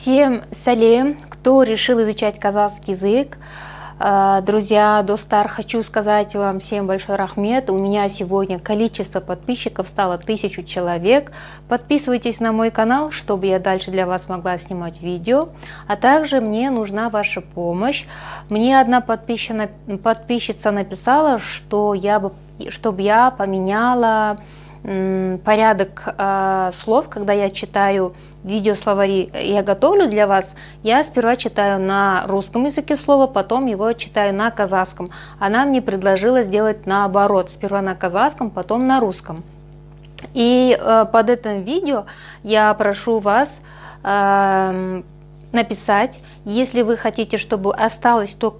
Всем салем, кто решил изучать казахский язык. Друзья, достар, хочу сказать вам всем большой рахмет. У меня сегодня количество подписчиков стало 1000 человек. Подписывайтесь на мой канал, чтобы я дальше для вас могла снимать видео. А также мне нужна ваша помощь. Мне одна подписчица написала, что чтобы я поменяла порядок слов, когда я читаю видеословари, я готовлю для вас, я сперва читаю на русском языке слово, потом его читаю на казахском. Она мне предложила сделать наоборот, сперва на казахском, потом на русском. И под этим видео я прошу вас написать, если вы хотите, чтобы осталось то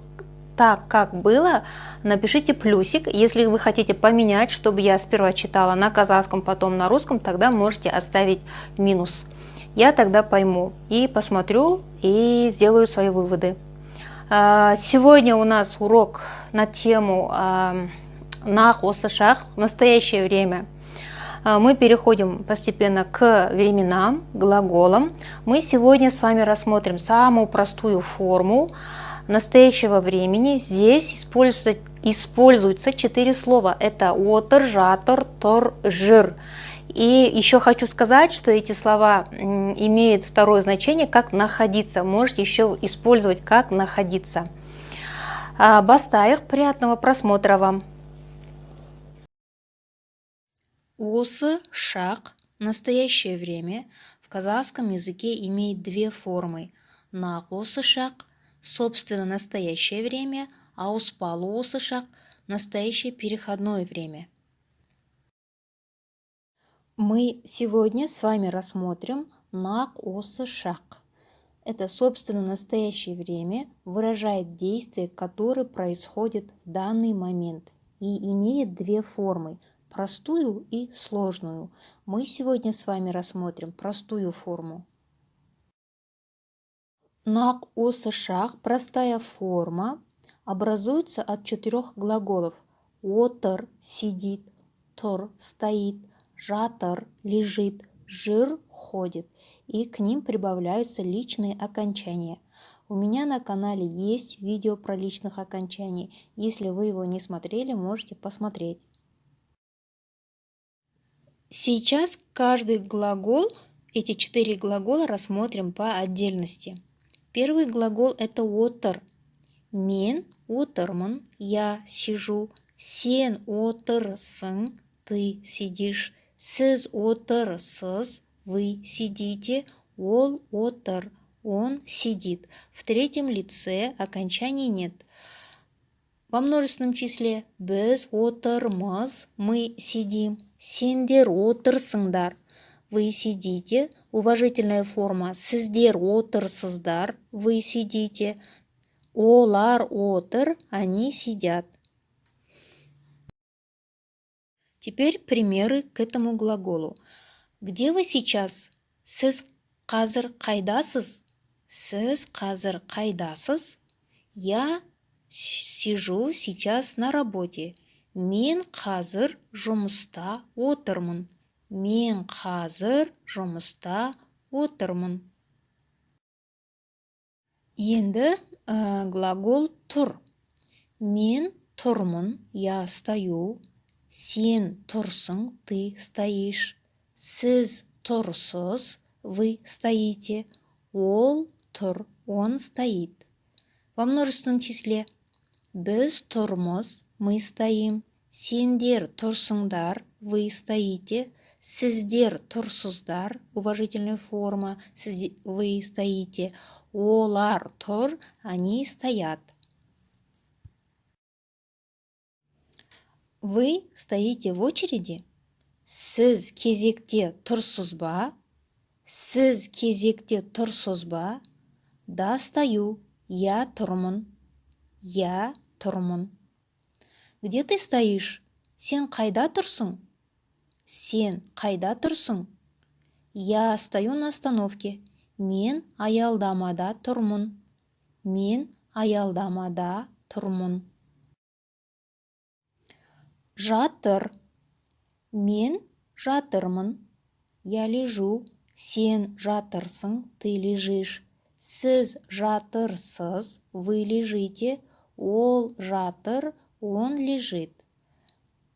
так, как было, напишите плюсик. Если вы хотите поменять, чтобы я сперва читала на казахском, потом на русском, тогда можете оставить минус. Я тогда пойму и посмотрю и сделаю свои выводы. Сегодня у нас урок на тему «Нах осы шах» – настоящее время. Мы переходим постепенно к временам, глаголам. Мы сегодня с вами рассмотрим самую простую форму настоящего времени. Здесь используются 4 слова. Это отыр, жатыр, тұр, жүр. И еще хочу сказать, что эти слова имеют второе значение, как находиться. Можете еще использовать как находиться. Бастайық, приятного просмотра вам. Осы шақ, настоящее время, в казахском языке имеет две формы. Нақ осы шақ, собственно настоящее время, а ауыспалы осы шақ, настоящее переходное время. Мы сегодня с вами рассмотрим нақ осы шақ. Это, собственно, настоящее время, выражает действие, которое происходит в данный момент и имеет две формы – простую и сложную. Мы сегодня с вами рассмотрим простую форму. Нақ осы шақ, простая форма, образуется от 4 глаголов. Отыр – сидит, тұр – стоит, жатыр – лежит, жүр – ходит. И к ним прибавляются личные окончания. У меня на канале есть видео про личных окончаний. Если вы его не смотрели, можете посмотреть. Сейчас каждый глагол, эти 4 глагола рассмотрим по отдельности. Первый глагол – это отыр. Мен отырмын, я сижу. Сен отырсың, ты сидишь. Сіз отырсыз, вы сидите. Ол отыр, он сидит. В третьем лице окончаний нет. Во множественном числе біз отырмыз, мы сидим. Сендер отырсыңдар, вы сидите. Уважительная форма сіздер отырсыздар, вы сидите. Олар отыр, они сидят. Теперь примеры к этому глаголу. Где вы сейчас? Сіз қазір қайдасыз? Сіз қазір қайдасыз? Я сижу сейчас на работе. Мен қазір жұмыста отырмын. Мен қазір жұмыста отырмын. Енді глагол тұр. Мен тұрмын, я стою. Сен тұрсың, ты стоишь. Сіз тұрсыз, вы стоите. Ол тұр, он стоит. Во множественном числе біз тұрмыз, мы стоим. Сендер тұрсыңдар, вы стоите. Сіздер тұрсыздар, уважительная форма, вы стоите. Олар тұр, они стоят. Вы стоите в очереди? Сіз кезекте тұрсыз ба? Сіз кезекте тұрсыз ба? Да, стою. Я тұрмын. Я тұрмын. Где ты стоишь? Сен қайда тұрсың? Сен қайда тұрсың? Я стою на остановке. Мен аялдамада тұрмын. Мен аялдамада тұрмын. Жатыр. Мен жатырмын. Я лежу. Сен жатырсың, ты лежишь. Сіз жатырсыз, вы лежите. Ол жатыр, он лежит.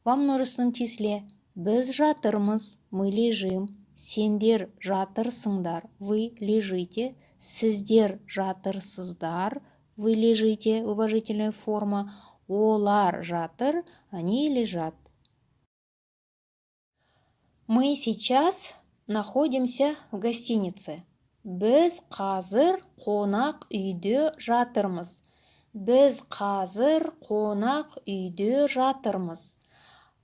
Во множественном числе біз жатырмыз, мы лежим. Сендер жатырсыңдар, вы лежите. Сіздер жатырсыздар, вы лежите, уважительная форма. Олар жатыр, они лежат. Мы сейчас находимся в гостинице. Біз қазір қонақ үйде жатырмыз. Біз қазір қонақ үйде жатырмыз.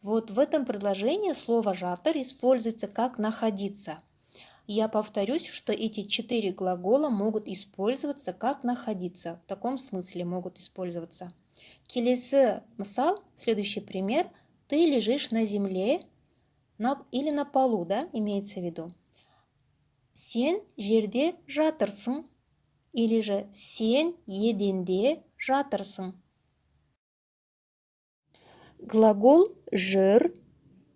Вот в этом предложении слово «жатыр» используется как «находиться». Я повторюсь, что эти 4 глагола могут использоваться как «находиться». В таком смысле могут использоваться. Келесі мысал, следующий пример. Ты лежишь на земле или на полу, да, имеется в виду. Сен жерде жатырсың, или же сен еденде жатырсың. Глагол жүр,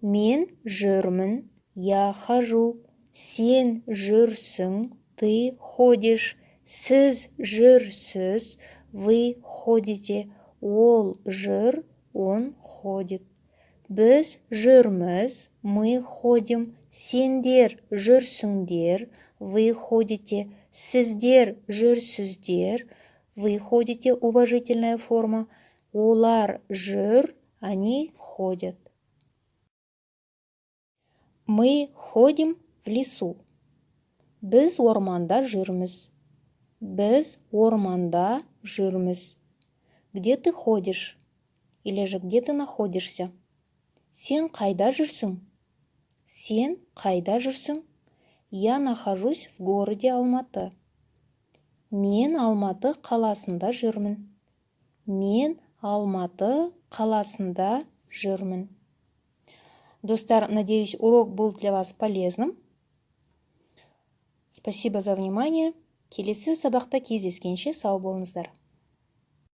мен жүрмін, я хожу. Сен жүрсің, ты ходишь. Сіз жүрсіз, вы ходите. Ол жүр, он ходит. Біз жүрміз, мы ходим. Сендер жүрсіңдер, вы ходите. Сіздер жүрсіздер, вы ходите, уважительная форма. Олар жүр, они ходят. Мы ходим в лесу. Біз орманда жүрміз. Біз орманда жүрміз. Где ты ходишь? Или же где ты находишься? Сен қайда жүрсің? Сен қайда жүрсің? Я нахожусь в городе Алматы. Мен Алматы қаласында жүрмін. Мен Алматы қаласында жүрмін. Достар, надеюсь, урок был для вас полезным. Спасибо за внимание. Келесі сабақта кездескенше сау болыңыздар.